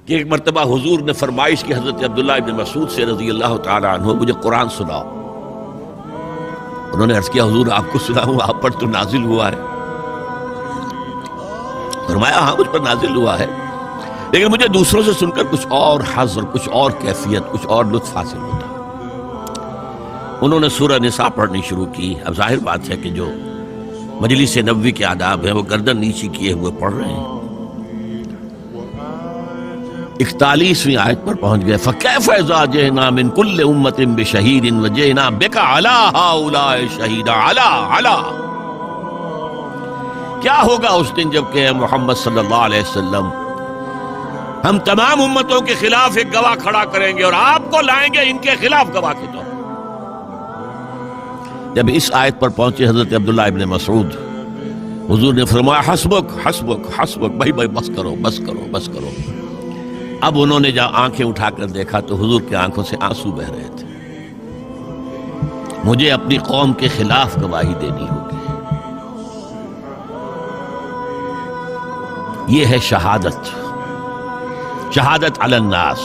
کہ ایک مرتبہ حضور نے فرمائش کی حضرت عبداللہ ابن مسعود سے رضی اللہ تعالی عنہ، مجھے قرآن سناؤ۔ انہوں نے عرض کیا حضور آپ کو سناؤں، آپ پر تو نازل ہوا ہے۔ فرمایا ہاں مجھ پر نازل ہوا ہے، لیکن مجھے دوسروں سے سن کر کچھ اور حظ اور کچھ اور کیفیت، کچھ اور لطف حاصل ہوتا۔ انہوں نے سورہ نساء پڑھنی شروع کی۔ اب ظاہر بات ہے کہ جو مجلس نبوی کے آداب ہیں وہ گردن نیچی کیے ہوئے پڑھ رہے ہیں۔ 41ویں آیت پر پہنچ گئے، فَكَيْفَ إِذَا جِئْنَا مِن كُلِّ أُمَّةٍ بِشَهِيدٍ وَجِئْنَا بِكَ عَلَىٰ هَٰؤُلَاءِ شَهِيدًا۔ کیا ہوگا اس دن جب کہ محمد صلی اللہ علیہ وسلم ہم تمام امتوں کے خلاف ایک گواہ کھڑا کریں گے اور آپ کو لائیں گے ان کے خلاف گواہ کے طور پر۔ جب اس آیت پر پہنچے حضرت عبداللہ ابن مسعود، حضور نے فرمایا حسبک حسبک حسبک، بھائی بس کرو بس کرو بس کرو۔ اب انہوں نے جب آنکھیں اٹھا کر دیکھا تو حضور کی آنکھوں سے آنسو بہ رہے تھے۔ مجھے اپنی قوم کے خلاف گواہی دینی ہوگی۔ یہ ہے شہادت، شہادت علی الناس۔